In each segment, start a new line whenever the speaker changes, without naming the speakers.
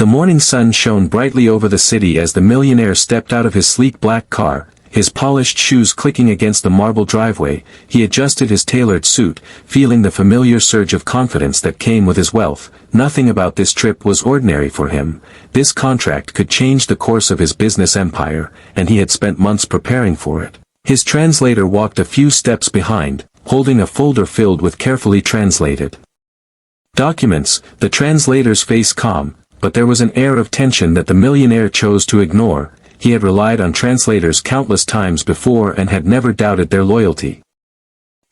The morning sun shone brightly over the city as the millionaire stepped out of his sleek black car, his polished shoes clicking against the marble driveway. He adjusted his tailored suit, feeling the familiar surge of confidence that came with his wealth. Nothing about this trip was ordinary for him. This contract could change the course of his business empire, and he had spent months preparing for it. His translator walked a few steps behind, holding a folder filled with carefully translated documents. The translator's face calm, but there was an air of tension that the millionaire chose to ignore. He had relied on translators countless times before and had never doubted their loyalty.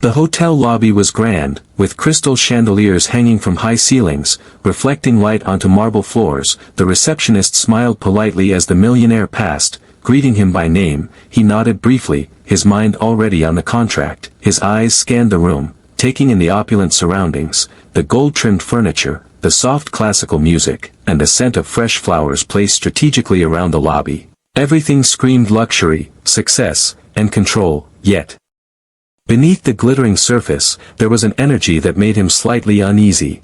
The hotel lobby was grand, with crystal chandeliers hanging from high ceilings, reflecting light onto marble floors. The receptionist smiled politely as the millionaire passed, greeting him by name. He nodded briefly, his mind already on the contract. His eyes scanned the room, taking in the opulent surroundings, the gold-trimmed furniture, the soft classical music, and the scent of fresh flowers placed strategically around the lobby. Everything screamed luxury, success, and control, yet beneath the glittering surface, there was an energy that made him slightly uneasy.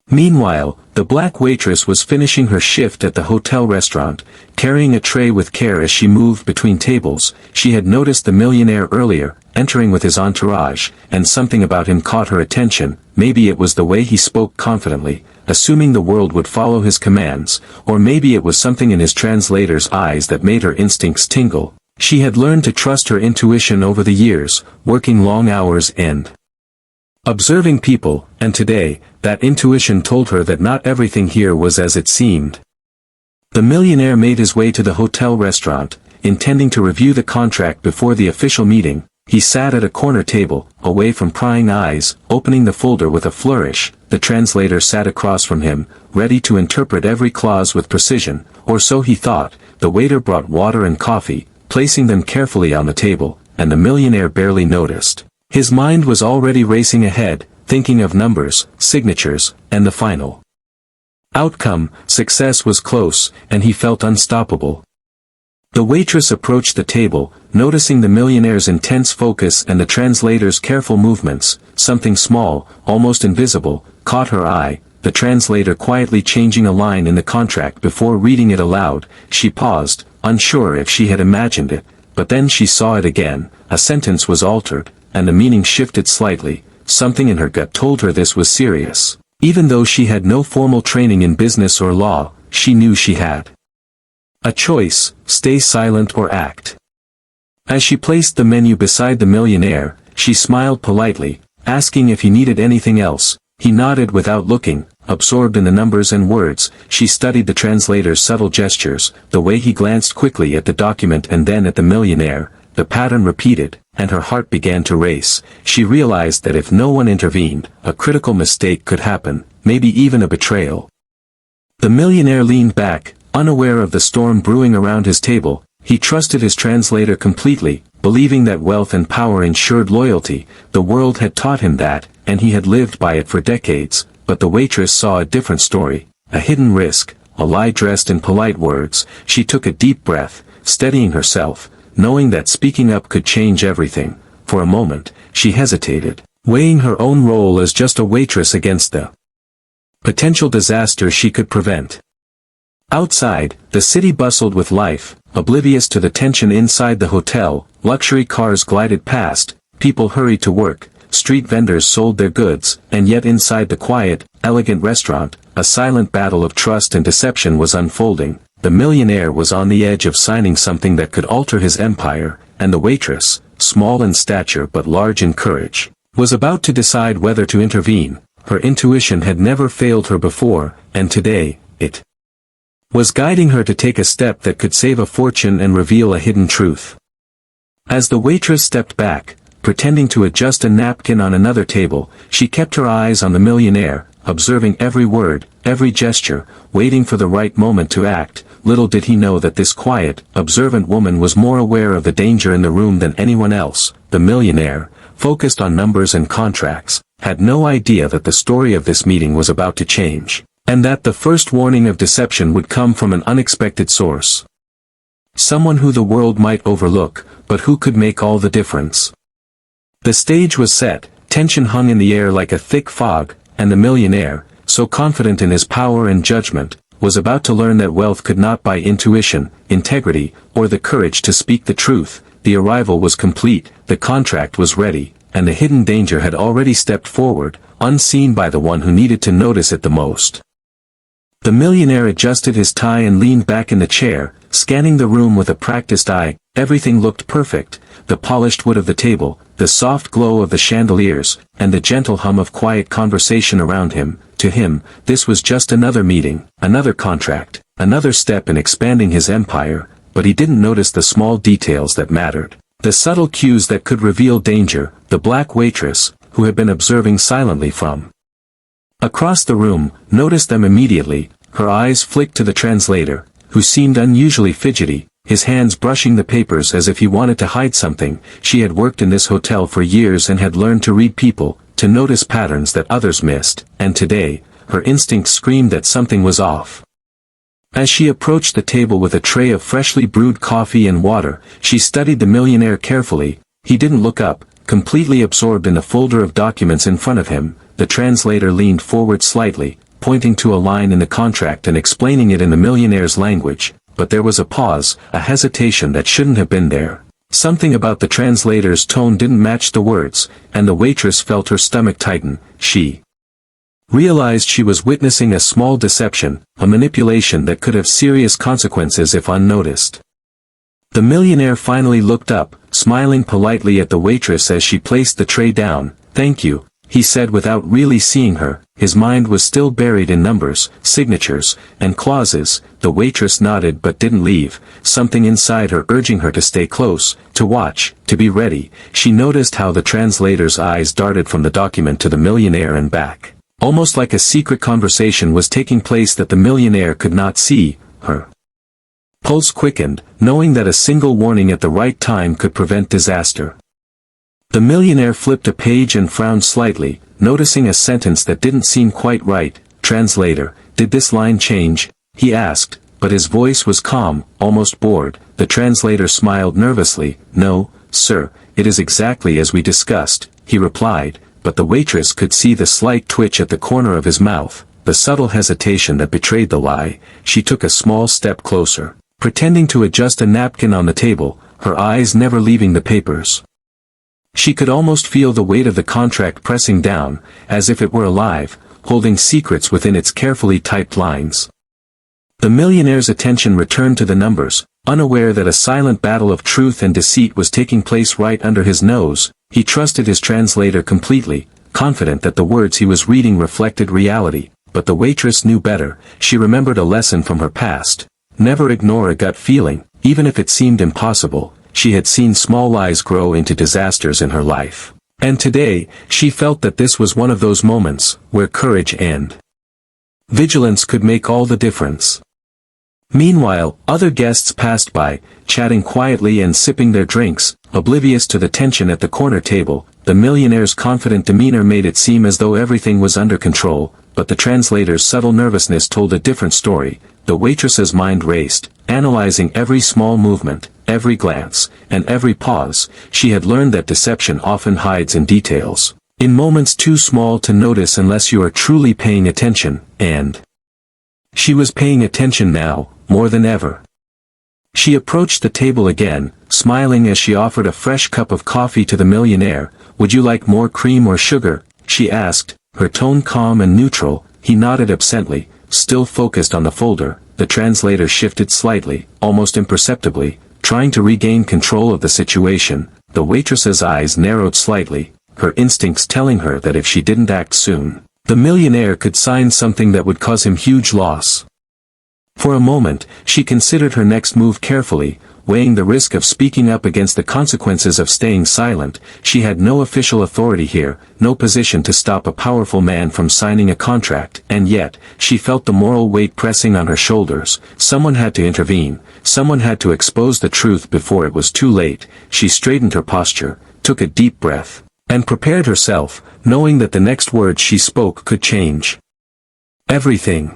Meanwhile, the black waitress was finishing her shift at the hotel restaurant, carrying a tray with care as she moved between tables. She had noticed the millionaire earlier, entering with his entourage, and something about him caught her attention. Maybe it was the way he spoke confidently, assuming the world would follow his commands, or maybe it was something in his translator's eyes that made her instincts tingle. She had learned to trust her intuition over the years, working long hours and observing people, and today, that intuition told her that not everything here was as it seemed. The millionaire made his way to the hotel restaurant, intending to review the contract before the official meeting. He sat at a corner table, away from prying eyes, opening the folder with a flourish. The translator sat across from him, ready to interpret every clause with precision, or so he thought. The waiter brought water and coffee, placing them carefully on the table, and the millionaire barely noticed. His mind was already racing ahead, thinking of numbers, signatures, and the final outcome. Success was close, and he felt unstoppable. The waitress approached the table, noticing the millionaire's intense focus and the translator's careful movements. Something small, almost invisible, caught her eye. The translator quietly changing a line in the contract before reading it aloud. She paused, unsure if she had imagined it, but then she saw it again. A sentence was altered, and the meaning shifted slightly. Something in her gut told her this was serious. Even though she had no formal training in business or law, she knew she had a choice: stay silent or act. As she placed the menu beside the millionaire, she smiled politely, asking if he needed anything else. He nodded without looking, absorbed in the numbers and words. She studied the translator's subtle gestures, the way he glanced quickly at the document and then at the millionaire. The pattern repeated, and her heart began to race. She realized that if no one intervened, a critical mistake could happen, maybe even a betrayal. The millionaire leaned back, unaware of the storm brewing around his table. He trusted his translator completely, believing that wealth and power ensured loyalty. The world had taught him that, and he had lived by it for decades. But the waitress saw a different story, a hidden risk, a lie dressed in polite words. She took a deep breath, steadying herself, knowing that speaking up could change everything. For a moment, she hesitated, weighing her own role as just a waitress against the potential disaster she could prevent. Outside, the city bustled with life, oblivious to the tension inside the hotel. Luxury cars glided past, people hurried to work, street vendors sold their goods, and yet inside the quiet, elegant restaurant, a silent battle of trust and deception was unfolding. The millionaire was on the edge of signing something that could alter his empire, and the waitress, small in stature but large in courage, was about to decide whether to intervene. Her intuition had never failed her before, and today, it was guiding her to take a step that could save a fortune and reveal a hidden truth. As the waitress stepped back, pretending to adjust a napkin on another table, she kept her eyes on the millionaire, observing every word, every gesture, waiting for the right moment to act. Little did he know that this quiet, observant woman was more aware of the danger in the room than anyone else. The millionaire, focused on numbers and contracts, had no idea that the story of this meeting was about to change, and that the first warning of deception would come from an unexpected source. Someone who the world might overlook, but who could make all the difference. The stage was set, tension hung in the air like a thick fog, and the millionaire, so confident in his power and judgment, was about to learn that wealth could not buy intuition, integrity, or the courage to speak the truth. The arrival was complete, the contract was ready, and the hidden danger had already stepped forward, unseen by the one who needed to notice it the most. The millionaire adjusted his tie and leaned back in the chair, scanning the room with a practiced eye. Everything looked perfect, the polished wood of the table, the soft glow of the chandeliers, and the gentle hum of quiet conversation around him. To him, this was just another meeting, another contract, another step in expanding his empire, but he didn't notice the small details that mattered. The subtle cues that could reveal danger. The black waitress, who had been observing silently from across the room, noticed them immediately. Her eyes flicked to the translator, who seemed unusually fidgety, his hands brushing the papers as if he wanted to hide something. She had worked in this hotel for years and had learned to read people, to notice patterns that others missed, and today, her instincts screamed that something was off. As she approached the table with a tray of freshly brewed coffee and water, she studied the millionaire carefully. He didn't look up, completely absorbed in the folder of documents in front of him. The translator leaned forward slightly, pointing to a line in the contract and explaining it in the millionaire's language, but there was a pause, a hesitation that shouldn't have been there. Something about the translator's tone didn't match the words, and the waitress felt her stomach tighten. She realized she was witnessing a small deception, a manipulation that could have serious consequences if unnoticed. The millionaire finally looked up, smiling politely at the waitress as she placed the tray down. "Thank you," he said without really seeing her. His mind was still buried in numbers, signatures, and clauses. The waitress nodded but didn't leave, something inside her urging her to stay close, to watch, to be ready. She noticed how the translator's eyes darted from the document to the millionaire and back. Almost like a secret conversation was taking place that the millionaire could not see. Her pulse quickened, knowing that a single warning at the right time could prevent disaster. The millionaire flipped a page and frowned slightly, noticing a sentence that didn't seem quite right. "Translator, did this line change?" he asked, but his voice was calm, almost bored. The translator smiled nervously. "No, sir, it is exactly as we discussed," he replied, but the waitress could see the slight twitch at the corner of his mouth, the subtle hesitation that betrayed the lie. She took a small step closer, pretending to adjust a napkin on the table, her eyes never leaving the papers. She could almost feel the weight of the contract pressing down, as if it were alive, holding secrets within its carefully typed lines. The millionaire's attention returned to the numbers, unaware that a silent battle of truth and deceit was taking place right under his nose. He trusted his translator completely, confident that the words he was reading reflected reality, but the waitress knew better. She remembered a lesson from her past. Never ignore a gut feeling, even if it seemed impossible. She had seen small lies grow into disasters in her life. And today, she felt that this was one of those moments, where courage and vigilance could make all the difference. Meanwhile, other guests passed by, chatting quietly and sipping their drinks, oblivious to the tension at the corner table. The millionaire's confident demeanor made it seem as though everything was under control, but the translator's subtle nervousness told a different story. The waitress's mind raced, analyzing every small movement, every glance, and every pause. She had learned that deception often hides in details, in moments too small to notice unless you are truly paying attention, and she was paying attention now, more than ever. She approached the table again, smiling as she offered a fresh cup of coffee to the millionaire. "Would you like more cream or sugar?" she asked, her tone calm and neutral. He nodded absently, still focused on the folder. The translator shifted slightly, almost imperceptibly, trying to regain control of the situation. The waitress's eyes narrowed slightly, her instincts telling her that if she didn't act soon, the millionaire could sign something that would cause him huge loss. For a moment, she considered her next move carefully, weighing the risk of speaking up against the consequences of staying silent. She had no official authority here, no position to stop a powerful man from signing a contract, and yet, she felt the moral weight pressing on her shoulders. Someone had to intervene, someone had to expose the truth before it was too late. She straightened her posture, took a deep breath, and prepared herself, knowing that the next words she spoke could change everything.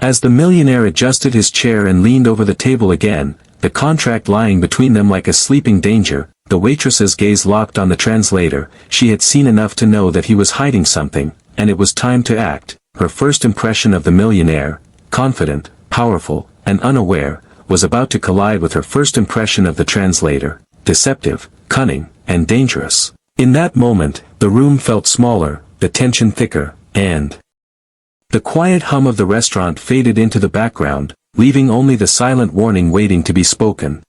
As the millionaire adjusted his chair and leaned over the table again, the contract lying between them like a sleeping danger, the waitress's gaze locked on the translator. She had seen enough to know that he was hiding something, and it was time to act. Her first impression of the millionaire, confident, powerful, and unaware, was about to collide with her first impression of the translator, deceptive, cunning, and dangerous. In that moment, the room felt smaller, the tension thicker, and the quiet hum of the restaurant faded into the background, leaving only the silent warning waiting to be spoken.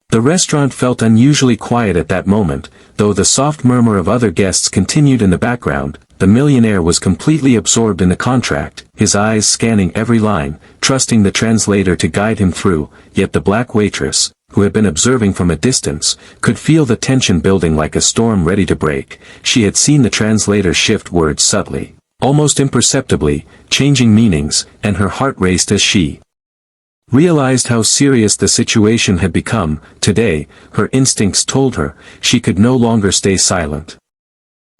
The restaurant felt unusually quiet at that moment, though the soft murmur of other guests continued in the background. The millionaire was completely absorbed in the contract, his eyes scanning every line, trusting the translator to guide him through, yet the black waitress, who had been observing from a distance, could feel the tension building like a storm ready to break. She had seen the translator shift words subtly, almost imperceptibly, changing meanings, and her heart raced as she realized how serious the situation had become. Today, her instincts told her, she could no longer stay silent.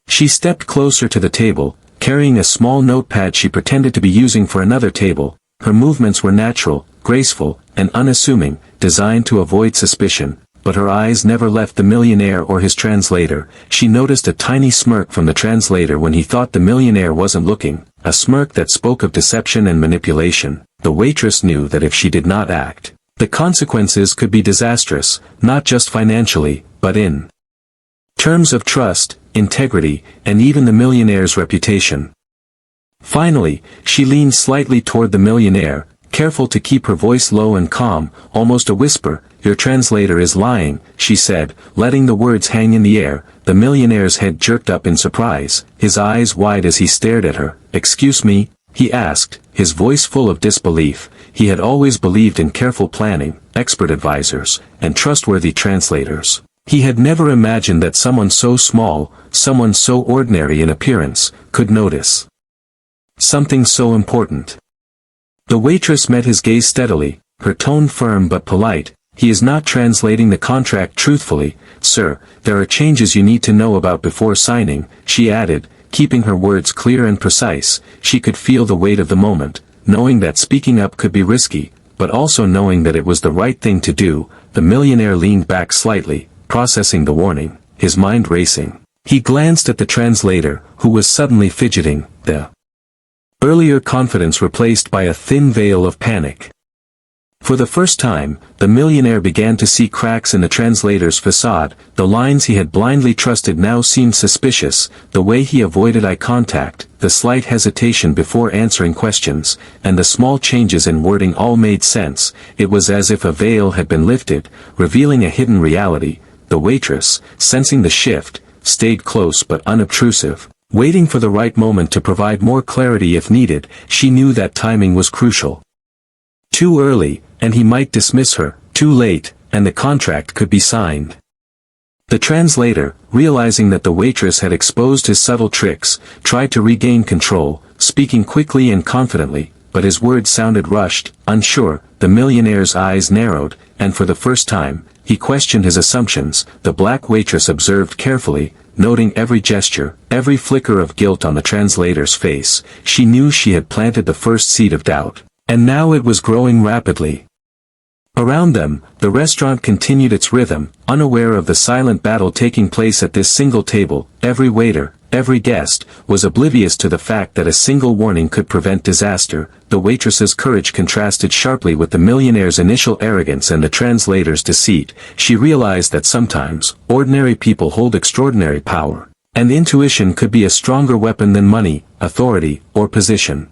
She stepped closer to the table, carrying a small notepad she pretended to be using for another table. Her movements were natural, graceful, and unassuming, designed to avoid suspicion, but her eyes never left the millionaire or his translator. She noticed a tiny smirk from the translator when he thought the millionaire wasn't looking, a smirk that spoke of deception and manipulation. The waitress knew that if she did not act, the consequences could be disastrous, not just financially, but in terms of trust, integrity, and even the millionaire's reputation. Finally, she leaned slightly toward the millionaire, careful to keep her voice low and calm, almost a whisper. "Your translator is lying," she said, letting the words hang in the air. The millionaire's head jerked up in surprise, his eyes wide as he stared at her. "Excuse me?" he asked, his voice full of disbelief. He had always believed in careful planning, expert advisors, and trustworthy translators. He had never imagined that someone so small, someone so ordinary in appearance, could notice something so important. The waitress met his gaze steadily, her tone firm but polite. "He is not translating the contract truthfully, sir. There are changes you need to know about before signing," she added, keeping her words clear and precise. She could feel the weight of the moment, knowing that speaking up could be risky, but also knowing that it was the right thing to do. The millionaire leaned back slightly, processing the warning, his mind racing. He glanced at the translator, who was suddenly fidgeting, the earlier confidence replaced by a thin veil of panic. For the first time, the millionaire began to see cracks in the translator's facade. The lines he had blindly trusted now seemed suspicious, the way he avoided eye contact, the slight hesitation before answering questions, and the small changes in wording all made sense. It was as if a veil had been lifted, revealing a hidden reality. The waitress, sensing the shift, stayed close but unobtrusive, waiting for the right moment to provide more clarity if needed. She knew that timing was crucial. Too early, and he might dismiss her; too late, and the contract could be signed. The translator, realizing that the waitress had exposed his subtle tricks, tried to regain control, speaking quickly and confidently, but his words sounded rushed, unsure. The millionaire's eyes narrowed, and for the first time, he questioned his assumptions. The black waitress observed carefully, noting every gesture, every flicker of guilt on the translator's face. She knew she had planted the first seed of doubt, and now it was growing rapidly. Around them, the restaurant continued its rhythm, unaware of the silent battle taking place at this single table. Every waiter, every guest, was oblivious to the fact that a single warning could prevent disaster. The waitress's courage contrasted sharply with the millionaire's initial arrogance and the translator's deceit. She realized that sometimes, ordinary people hold extraordinary power, and intuition could be a stronger weapon than money, authority, or position.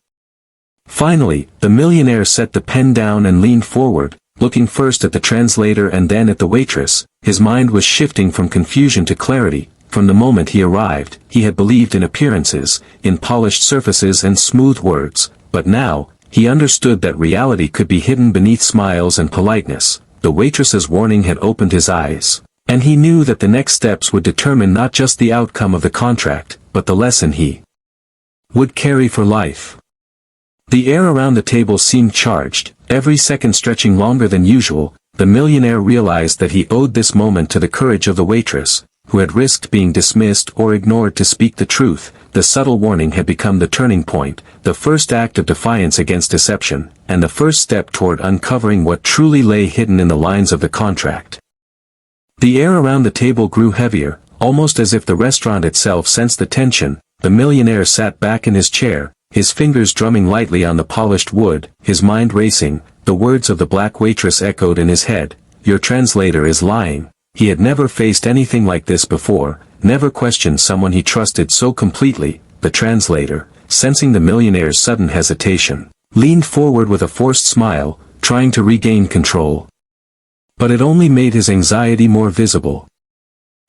Finally, the millionaire set the pen down and leaned forward, looking first at the translator and then at the waitress. His mind was shifting from confusion to clarity. From the moment he arrived, he had believed in appearances, in polished surfaces and smooth words, but now, he understood that reality could be hidden beneath smiles and politeness. The waitress's warning had opened his eyes, and he knew that the next steps would determine not just the outcome of the contract, but the lesson he would carry for life. The air around the table seemed charged, every second stretching longer than usual. The millionaire realized that he owed this moment to the courage of the waitress, who had risked being dismissed or ignored to speak the truth. The subtle warning had become the turning point, the first act of defiance against deception, and the first step toward uncovering what truly lay hidden in the lines of the contract. The air around the table grew heavier, almost as if the restaurant itself sensed the tension. The millionaire sat back in his chair, his fingers drumming lightly on the polished wood, his mind racing. The words of the black waitress echoed in his head. "Your translator is lying." He had never faced anything like this before, never questioned someone he trusted so completely. The translator, sensing the millionaire's sudden hesitation, leaned forward with a forced smile, trying to regain control. But it only made his anxiety more visible.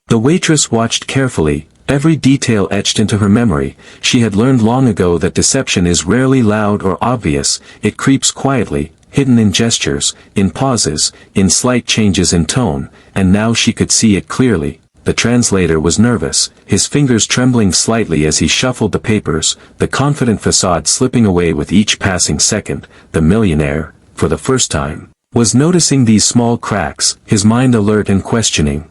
The waitress watched carefully, every detail etched into her memory. She had learned long ago that deception is rarely loud or obvious, it creeps quietly, hidden in gestures, in pauses, in slight changes in tone, and now she could see it clearly. The translator was nervous, his fingers trembling slightly as he shuffled the papers, the confident facade slipping away with each passing second. The millionaire, for the first time, was noticing these small cracks, his mind alert and questioning.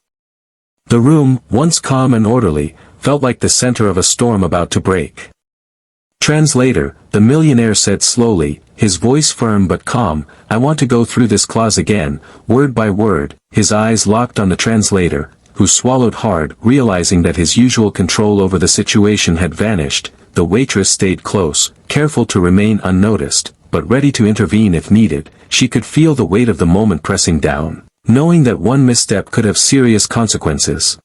The room, once calm and orderly, felt like the center of a storm about to break. "Translator," the millionaire said slowly, his voice firm but calm, "I want to go through this clause again, word by word." His eyes locked on the translator, who swallowed hard, realizing that his usual control over the situation had vanished. The waitress stayed close, careful to remain unnoticed, but ready to intervene if needed. She could feel the weight of the moment pressing down, knowing that one misstep could have serious consequences.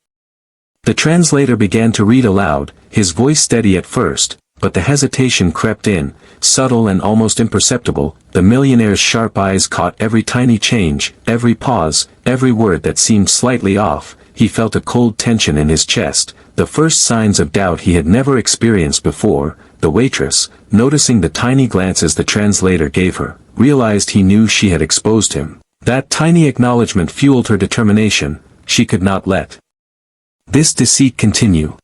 The translator began to read aloud, his voice steady at first, but the hesitation crept in, subtle and almost imperceptible. The millionaire's sharp eyes caught every tiny change, every pause, every word that seemed slightly off. He felt a cold tension in his chest, the first signs of doubt he had never experienced before. The waitress, noticing the tiny glances the translator gave her, realized he knew she had exposed him. That tiny acknowledgement fueled her determination. She could not let this deceit continue.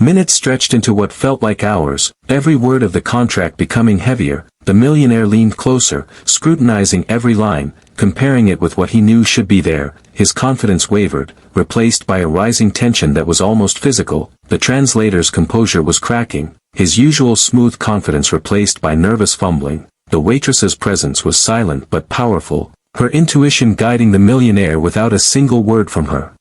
Minutes stretched into what felt like hours, every word of the contract becoming heavier. The millionaire leaned closer, scrutinizing every line, comparing it with what he knew should be there. His confidence wavered, replaced by a rising tension that was almost physical. The translator's composure was cracking, his usual smooth confidence replaced by nervous fumbling. The waitress's presence was silent but powerful, her intuition guiding the millionaire without a single word from her.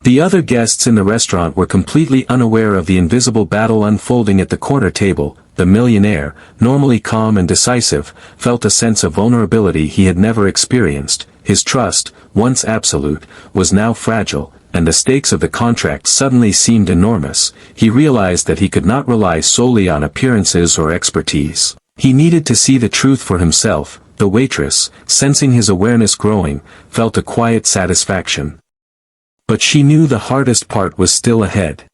The other guests in the restaurant were completely unaware of the invisible battle unfolding at the corner table. The millionaire, normally calm and decisive, felt a sense of vulnerability he had never experienced. His trust, once absolute, was now fragile, and the stakes of the contract suddenly seemed enormous. He realized that he could not rely solely on appearances or expertise. He needed to see the truth for himself. The waitress, sensing his awareness growing, felt a quiet satisfaction. But she knew the hardest part was still ahead.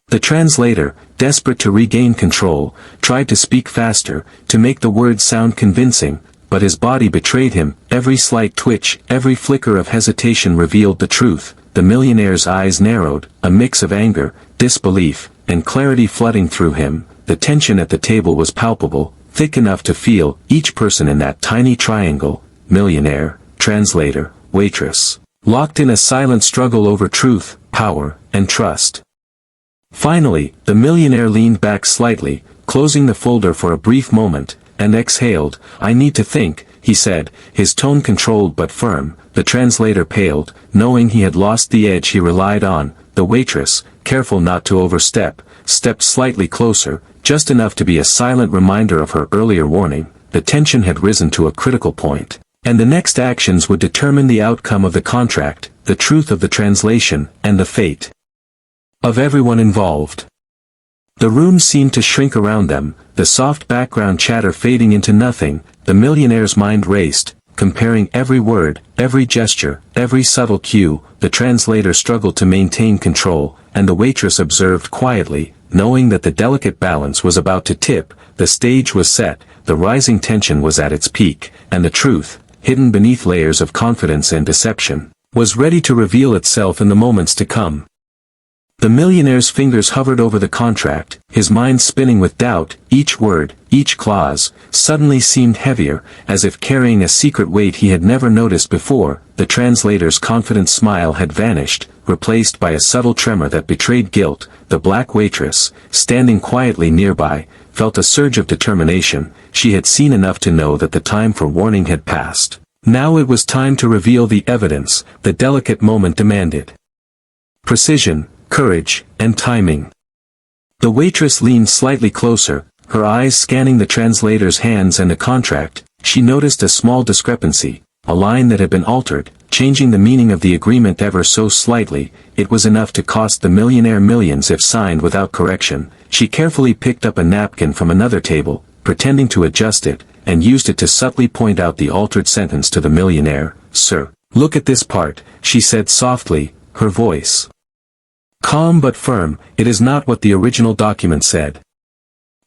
The translator, desperate to regain control, tried to speak faster, to make the words sound convincing, but his body betrayed him. Every slight twitch, every flicker of hesitation revealed the truth. The millionaire's eyes narrowed, a mix of anger, disbelief, and clarity flooding through him. The tension at the table was palpable, thick enough to feel each person in that tiny triangle, millionaire, translator, waitress, locked in a silent struggle over truth, power, and trust. Finally, the millionaire leaned back slightly, closing the folder for a brief moment, and exhaled. "I need to think," he said, his tone controlled but firm. The translator paled, knowing he had lost the edge he relied on. The waitress, careful not to overstep, stepped slightly closer, just enough to be a silent reminder of her earlier warning. The tension had risen to a critical point, and the next actions would determine the outcome of the contract, the truth of the translation, and the fate of everyone involved. The room seemed to shrink around them, the soft background chatter fading into nothing. The millionaire's mind raced, comparing every word, every gesture, every subtle cue. The translator struggled to maintain control, and the waitress observed quietly, knowing that the delicate balance was about to tip. The stage was set, the rising tension was at its peak, and the truth, hidden beneath layers of confidence and deception, was ready to reveal itself in the moments to come. The millionaire's fingers hovered over the contract, his mind spinning with doubt. Each word, each clause, suddenly seemed heavier, as if carrying a secret weight he had never noticed before. The translator's confident smile had vanished, replaced by a subtle tremor that betrayed guilt. The black waitress, standing quietly nearby, felt a surge of determination. She had seen enough to know that the time for warning had passed. Now it was time to reveal the evidence. The delicate moment demanded precision, courage, and timing. The waitress leaned slightly closer, Her eyes scanning the translator's hands and the contract, she noticed a small discrepancy, a line that had been altered, changing the meaning of the agreement ever so slightly. It was enough to cost the millionaire millions if signed without correction. She carefully picked up a napkin from another table, pretending to adjust it, and used it to subtly point out the altered sentence to the millionaire. "Sir, look at this part," she said softly, her voice calm but firm. "It is not what the original document said."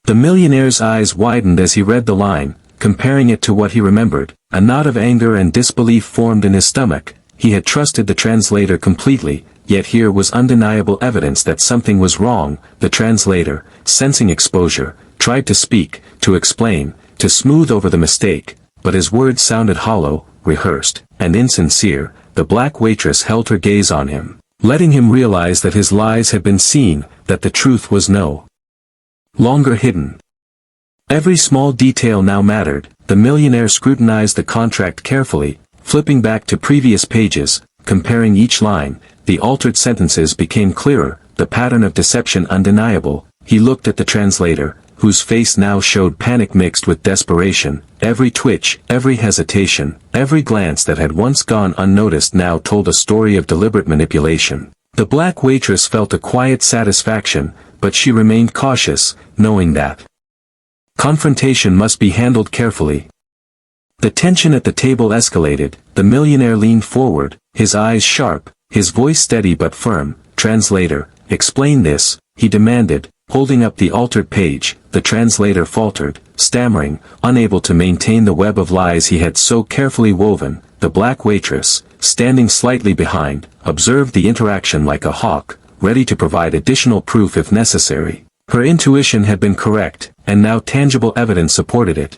The millionaire's eyes widened as he read the line, comparing it to what he remembered. A knot of anger and disbelief formed in his stomach. He had trusted the translator completely, yet here was undeniable evidence that something was wrong. The translator, sensing exposure, tried to speak, to explain, to smooth over the mistake, but his words sounded hollow, rehearsed, and insincere. The black waitress held her gaze on him, letting him realize that his lies had been seen, that the truth was no longer hidden. Every small detail now mattered. The millionaire scrutinized the contract carefully, flipping back to previous pages, comparing each line. The altered sentences became clearer, the pattern of deception undeniable. He looked at the translator, whose face now showed panic mixed with desperation. Every twitch, every hesitation, every glance that had once gone unnoticed now told a story of deliberate manipulation. The black waitress felt a quiet satisfaction, but she remained cautious, knowing that confrontation must be handled carefully. The tension at the table escalated. The millionaire leaned forward, his eyes sharp, his voice steady but firm. "Translator, explain this," he demanded, holding up the altered page. The translator faltered, stammering, unable to maintain the web of lies he had so carefully woven. The black waitress, standing slightly behind, observed the interaction like a hawk, ready to provide additional proof if necessary. Her intuition had been correct, and now tangible evidence supported it.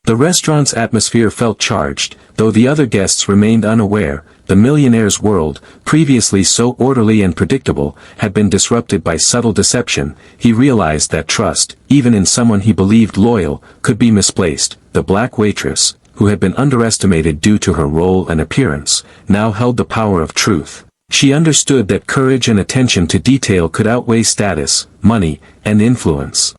The restaurant's atmosphere felt charged, though the other guests remained unaware. The millionaire's world, previously so orderly and predictable, had been disrupted by subtle deception. He realized that trust, even in someone he believed loyal, could be misplaced. The black waitress, who had been underestimated due to her role and appearance, now held the power of truth. She understood that courage and attention to detail could outweigh status, money, and influence.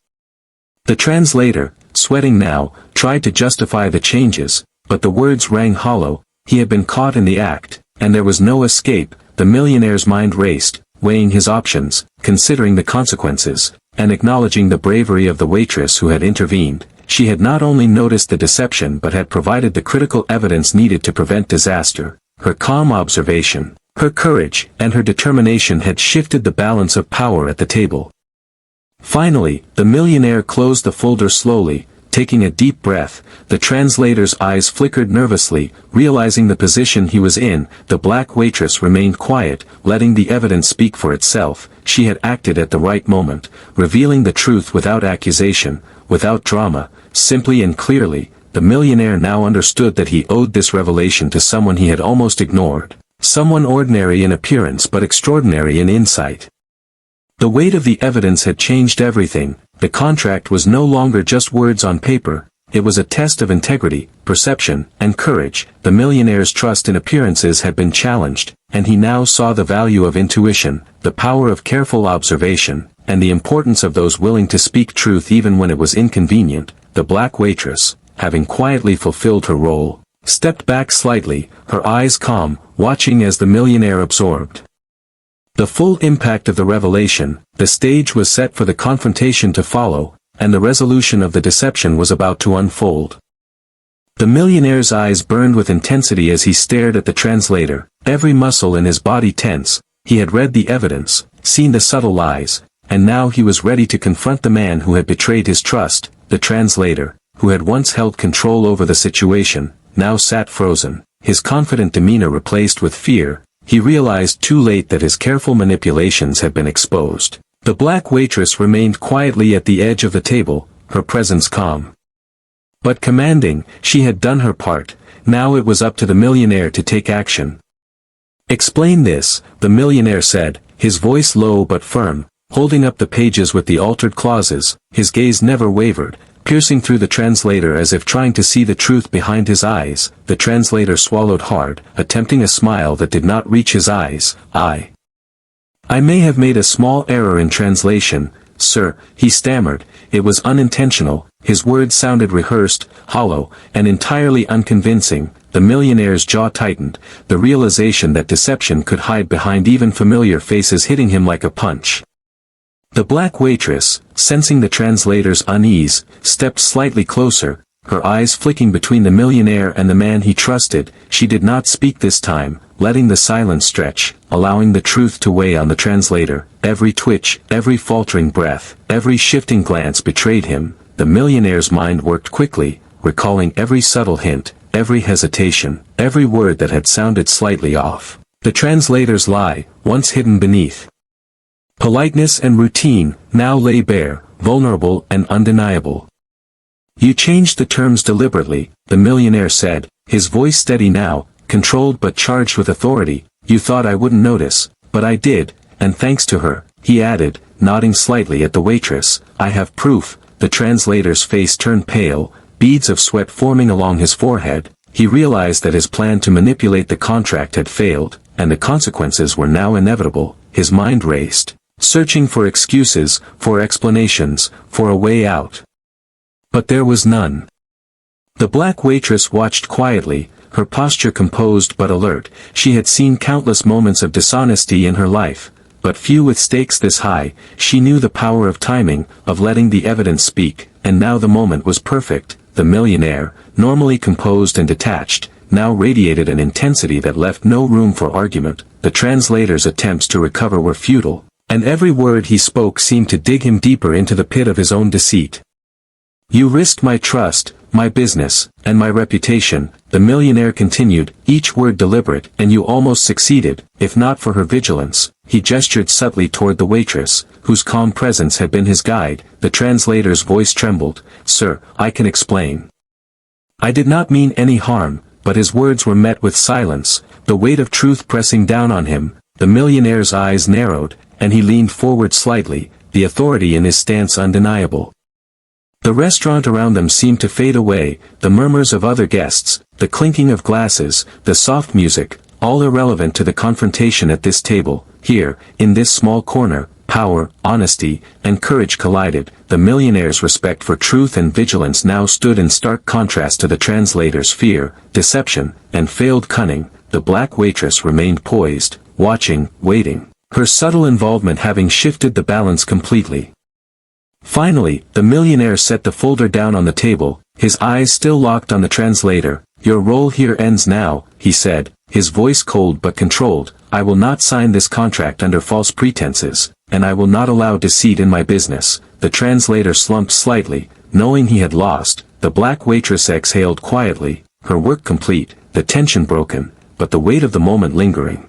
The translator, sweating now, tried to justify the changes, but the words rang hollow. He had been caught in the act, and there was no escape. The millionaire's mind raced, weighing his options, considering the consequences, and acknowledging the bravery of the waitress who had intervened. She had not only noticed the deception but had provided the critical evidence needed to prevent disaster. Her calm observation, her courage, and her determination had shifted the balance of power at the table. Finally, the millionaire closed the folder slowly, taking a deep breath. The translator's eyes flickered nervously, realizing the position he was in. The black waitress remained quiet, letting the evidence speak for itself. She had acted at the right moment, revealing the truth without accusation, without drama, simply and clearly. The millionaire now understood that he owed this revelation to someone he had almost ignored, someone ordinary in appearance but extraordinary in insight. The weight of the evidence had changed everything. The contract was no longer just words on paper, it was a test of integrity, perception, and courage. The millionaire's trust in appearances had been challenged, and he now saw the value of intuition, the power of careful observation, and the importance of those willing to speak truth even when it was inconvenient. The black waitress, having quietly fulfilled her role, stepped back slightly, her eyes calm, watching as the millionaire absorbed the full impact of the revelation. The stage was set for the confrontation to follow, and the resolution of the deception was about to unfold. The millionaire's eyes burned with intensity as he stared at the translator, every muscle in his body tense. He had read the evidence, seen the subtle lies, and now he was ready to confront the man who had betrayed his trust. The translator, who had once held control over the situation, now sat frozen, his confident demeanor replaced with fear. He realized too late that his careful manipulations had been exposed. The black waitress remained quietly at the edge of the table, her presence calm but commanding. She had done her part, now it was up to the millionaire to take action. "Explain this," the millionaire said, his voice low but firm, holding up the pages with the altered clauses. His gaze never wavered, piercing through the translator as if trying to see the truth behind his eyes. The translator swallowed hard, attempting a smile that did not reach his eyes. I may have made a small error in translation," "Sir," he stammered. It was unintentional, his words sounded rehearsed, hollow, and entirely unconvincing. The millionaire's jaw tightened, the realization that deception could hide behind even familiar faces hitting him like a punch. The black waitress, sensing the translator's unease, stepped slightly closer, her eyes flicking between the millionaire and the man he trusted. She did not speak this time, letting the silence stretch, allowing the truth to weigh on the translator. Every twitch, every faltering breath, every shifting glance betrayed him. The millionaire's mind worked quickly, recalling every subtle hint, every hesitation, every word that had sounded slightly off. The translator's lie, once hidden beneath politeness and routine, now lay bare, vulnerable and undeniable. "You changed the terms deliberately," the millionaire said, his voice steady now, controlled but charged with authority. "You thought I wouldn't notice, but I did, and thanks to her," he added, nodding slightly at the waitress. "I have proof." The translator's face turned pale, beads of sweat forming along his forehead. He realized that his plan to manipulate the contract had failed, and the consequences were now inevitable. His mind raced, searching for excuses, for explanations, for a way out. But there was none. The black waitress watched quietly, her posture composed but alert. She had seen countless moments of dishonesty in her life, but few with stakes this high. She knew the power of timing, of letting the evidence speak, and now the moment was perfect. The millionaire, normally composed and detached, now radiated an intensity that left no room for argument. The translator's attempts to recover were futile, and every word he spoke seemed to dig him deeper into the pit of his own deceit. "You risked my trust, my business, and my reputation," the millionaire continued, each word deliberate, "and you almost succeeded, if not for her vigilance." He gestured subtly toward the waitress, whose calm presence had been his guide. The translator's voice trembled. "Sir, I can explain. I did not mean any harm," but his words were met with silence, the weight of truth pressing down on him. The millionaire's eyes narrowed, and he leaned forward slightly, the authority in his stance undeniable. The restaurant around them seemed to fade away, the murmurs of other guests, the clinking of glasses, the soft music, all irrelevant to the confrontation at this table. Here, in this small corner, power, honesty, and courage collided. The millionaire's respect for truth and vigilance now stood in stark contrast to the translator's fear, deception, and failed cunning. The black waitress remained poised, watching, waiting, her subtle involvement having shifted the balance completely. Finally, the millionaire set the folder down on the table, his eyes still locked on the translator. "Your role here ends now," he said, his voice cold but controlled. "I will not sign this contract under false pretenses, and I will not allow deceit in my business." The translator slumped slightly, knowing he had lost. The black waitress exhaled quietly, her work complete, the tension broken, but the weight of the moment lingering.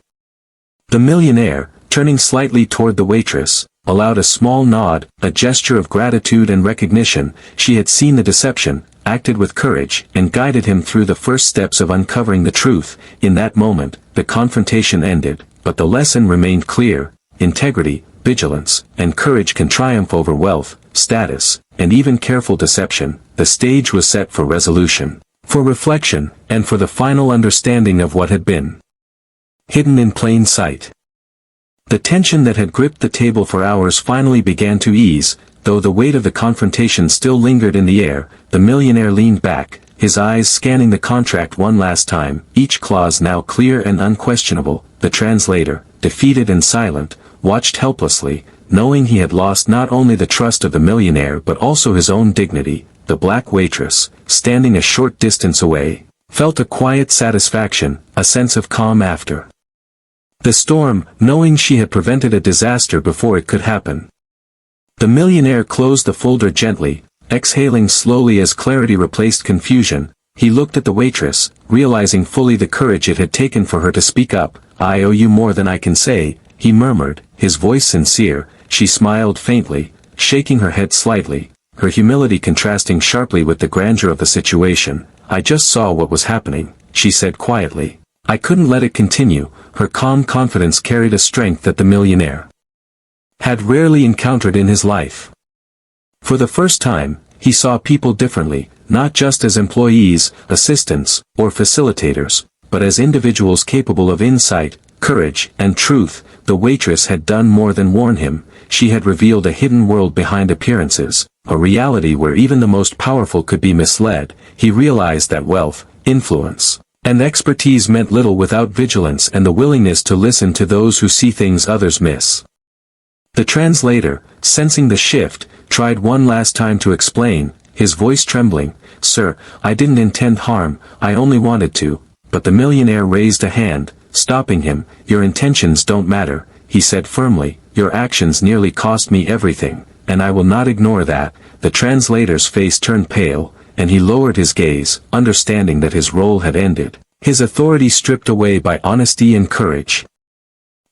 The millionaire, turning slightly toward the waitress, allowed a small nod, a gesture of gratitude and recognition. She had seen the deception, acted with courage, and guided him through the first steps of uncovering the truth. In that moment, the confrontation ended, but the lesson remained clear. Integrity, vigilance, and courage can triumph over wealth, status, and even careful deception. The stage was set for resolution, for reflection, and for the final understanding of what had been hidden in plain sight. The tension that had gripped the table for hours finally began to ease, though the weight of the confrontation still lingered in the air. The millionaire leaned back, his eyes scanning the contract one last time, each clause now clear and unquestionable. The translator, defeated and silent, watched helplessly, knowing he had lost not only the trust of the millionaire but also his own dignity. The black waitress, standing a short distance away, felt a quiet satisfaction, a sense of calm after the storm, knowing she had prevented a disaster before it could happen. The millionaire closed the folder gently, exhaling slowly as clarity replaced confusion. He looked at the waitress, realizing fully the courage it had taken for her to speak up. "I owe you more than I can say," he murmured, his voice sincere. She smiled faintly, shaking her head slightly, her humility contrasting sharply with the grandeur of the situation. "I just saw what was happening," she said quietly. "I couldn't let it continue." Her calm confidence carried a strength that the millionaire had rarely encountered in his life. For the first time, he saw people differently, not just as employees, assistants, or facilitators, but as individuals capable of insight, courage, and truth. The waitress had done more than warn him. she had revealed a hidden world behind appearances, a reality where even the most powerful could be misled. He realized that wealth, influence, and expertise meant little without vigilance and the willingness to listen to those who see things others miss. The translator, sensing the shift, tried one last time to explain, his voice trembling, "Sir, I didn't intend harm, I only wanted to," but the millionaire raised a hand, stopping him. "Your intentions don't matter," he said firmly, "your actions nearly cost me everything, and I will not ignore that." The translator's face turned pale, and he lowered his gaze, understanding that his role had ended, his authority stripped away by honesty and courage.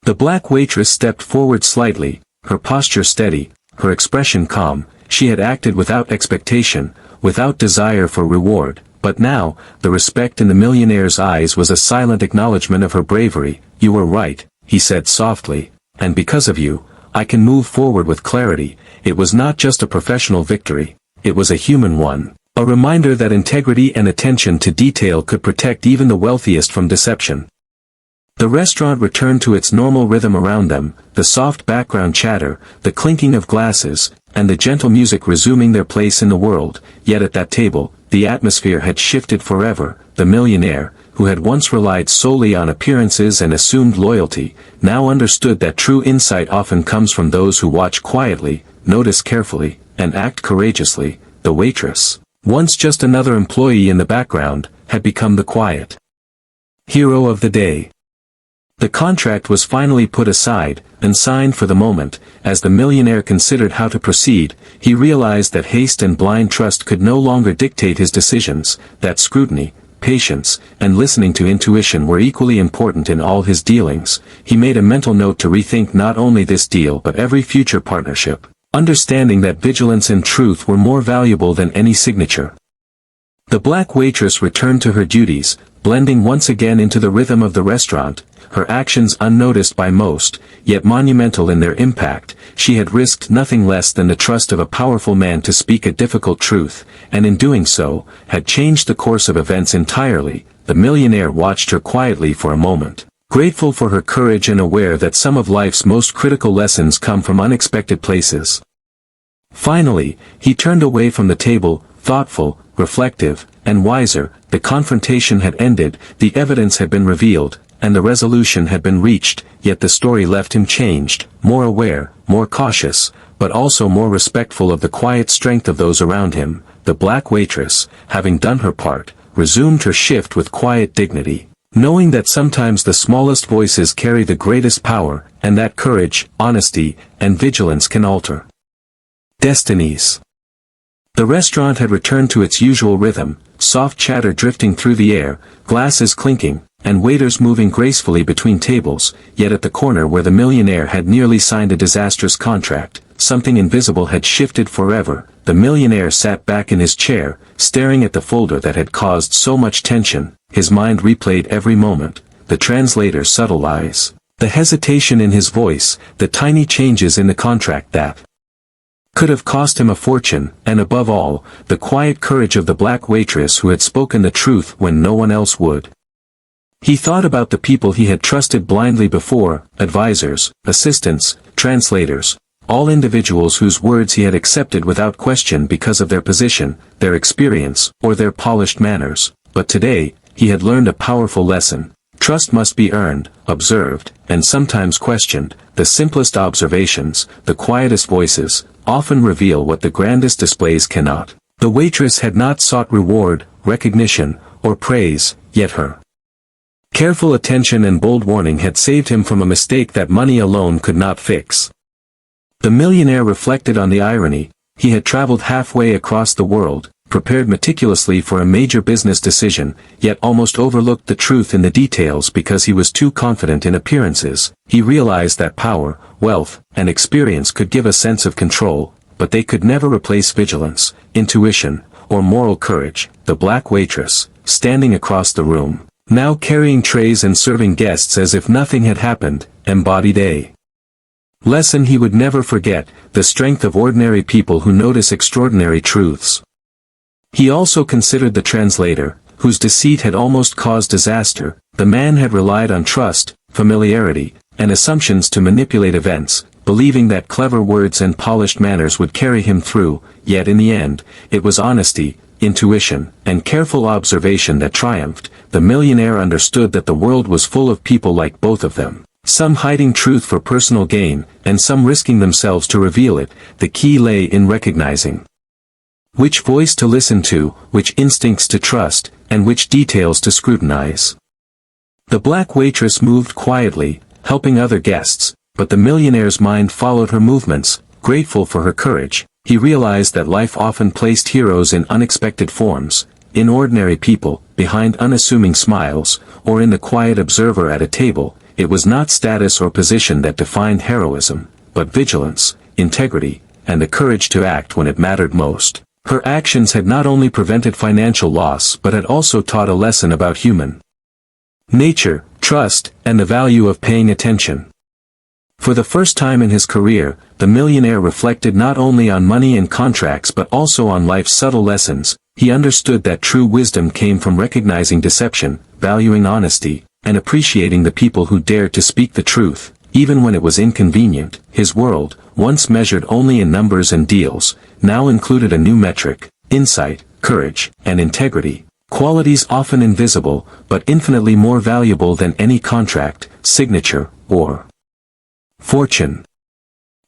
The black waitress stepped forward slightly, her posture steady, her expression calm. She had acted without expectation, without desire for reward, but now, the respect in the millionaire's eyes was a silent acknowledgement of her bravery. "You were right," he said softly, "and because of you, I can move forward with clarity." It was not just a professional victory, it was a human one, a reminder that integrity and attention to detail could protect even the wealthiest from deception. The restaurant returned to its normal rhythm around them, the soft background chatter, the clinking of glasses, and the gentle music resuming their place in the world. Yet at that table, the atmosphere had shifted forever. The millionaire, who had once relied solely on appearances and assumed loyalty, now understood that true insight often comes from those who watch quietly, notice carefully, and act courageously. The waitress, once just another employee in the background, had become the quiet hero of the day. The contract was finally put aside, and signed for the moment. As the millionaire considered how to proceed, he realized that haste and blind trust could no longer dictate his decisions, that scrutiny, patience, and listening to intuition were equally important in all his dealings. He made a mental note to rethink not only this deal but every future partnership, understanding that vigilance and truth were more valuable than any signature. The black waitress returned to her duties, blending once again into the rhythm of the restaurant, her actions unnoticed by most, yet monumental in their impact. She had risked nothing less than the trust of a powerful man to speak a difficult truth, and in doing so, had changed the course of events entirely. The millionaire watched her quietly for a moment, grateful for her courage and aware that some of life's most critical lessons come from unexpected places. Finally, he turned away from the table, thoughtful, reflective, and wiser. The confrontation had ended, the evidence had been revealed, and the resolution had been reached, yet the story left him changed, more aware, more cautious, but also more respectful of the quiet strength of those around him. The black waitress, having done her part, resumed her shift with quiet dignity, knowing that sometimes the smallest voices carry the greatest power, and that courage, honesty, and vigilance can alter destinies. The restaurant had returned to its usual rhythm, soft chatter drifting through the air, glasses clinking, and waiters moving gracefully between tables. Yet at the corner where the millionaire had nearly signed a disastrous contract, something invisible had shifted forever. The millionaire sat back in his chair, staring at the folder that had caused so much tension. His mind replayed every moment, the translator's subtle lies, the hesitation in his voice, the tiny changes in the contract that could have cost him a fortune, and above all, the quiet courage of the black waitress who had spoken the truth when no one else would. He thought about the people he had trusted blindly before, advisors, assistants, translators, all individuals whose words he had accepted without question because of their position, their experience, or their polished manners. But today, he had learned a powerful lesson. Trust must be earned, observed, and sometimes questioned. The simplest observations, the quietest voices, often reveal what the grandest displays cannot. The waitress had not sought reward, recognition, or praise, yet her careful attention and bold warning had saved him from a mistake that money alone could not fix. The millionaire reflected on the irony. He had traveled halfway across the world, prepared meticulously for a major business decision, yet almost overlooked the truth in the details because he was too confident in appearances. He realized that power, wealth, and experience could give a sense of control, but they could never replace vigilance, intuition, or moral courage. The black waitress, standing across the room, now carrying trays and serving guests as if nothing had happened, embodied a lesson he would never forget, the strength of ordinary people who notice extraordinary truths. He also considered the translator, whose deceit had almost caused disaster. The man had relied on trust, familiarity, and assumptions to manipulate events, believing that clever words and polished manners would carry him through, yet in the end, it was honesty, intuition, and careful observation that triumphed. The millionaire understood that the world was full of people like both of them, some hiding truth for personal gain, and some risking themselves to reveal it. The key lay in recognizing which voice to listen to, which instincts to trust, and which details to scrutinize. The black waitress moved quietly, helping other guests, but the millionaire's mind followed her movements. Grateful for her courage, he realized that life often placed heroes in unexpected forms, in ordinary people, behind unassuming smiles, or in the quiet observer at a table. It was not status or position that defined heroism, but vigilance, integrity, and the courage to act when it mattered most. Her actions had not only prevented financial loss but had also taught a lesson about human nature, trust, and the value of paying attention. For the first time in his career, the millionaire reflected not only on money and contracts but also on life's subtle lessons. He understood that true wisdom came from recognizing deception, valuing honesty, and appreciating the people who dared to speak the truth, even when it was inconvenient. His world, once measured only in numbers and deals, now included a new metric: insight, courage, and integrity. Qualities often invisible, but infinitely more valuable than any contract, signature, or fortune.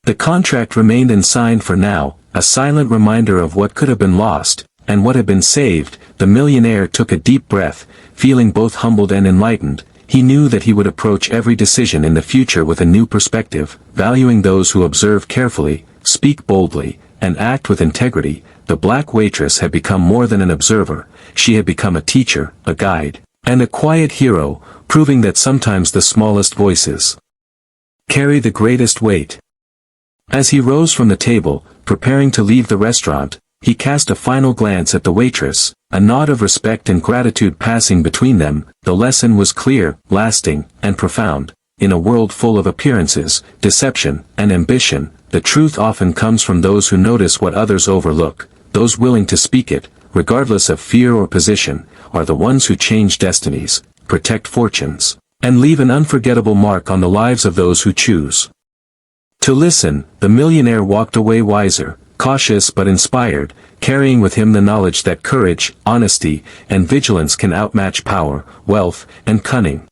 The contract remained unsigned for now, a silent reminder of what could have been lost, and what had been saved. The millionaire took a deep breath, feeling both humbled and enlightened. He knew that he would approach every decision in the future with a new perspective, valuing those who observe carefully, speak boldly, and act with integrity. The black waitress had become more than an observer. She had become a teacher, a guide, and a quiet hero, proving that sometimes the smallest voices carry the greatest weight. As he rose from the table, preparing to leave the restaurant, he cast a final glance at the waitress, a nod of respect and gratitude passing between them. The lesson was clear, lasting, and profound. In a world full of appearances, deception, and ambition, the truth often comes from those who notice what others overlook. Those willing to speak it, regardless of fear or position, are the ones who change destinies, protect fortunes, and leave an unforgettable mark on the lives of those who choose to listen. The millionaire walked away wiser, cautious but inspired, carrying with him the knowledge that courage, honesty, and vigilance can outmatch power, wealth, and cunning.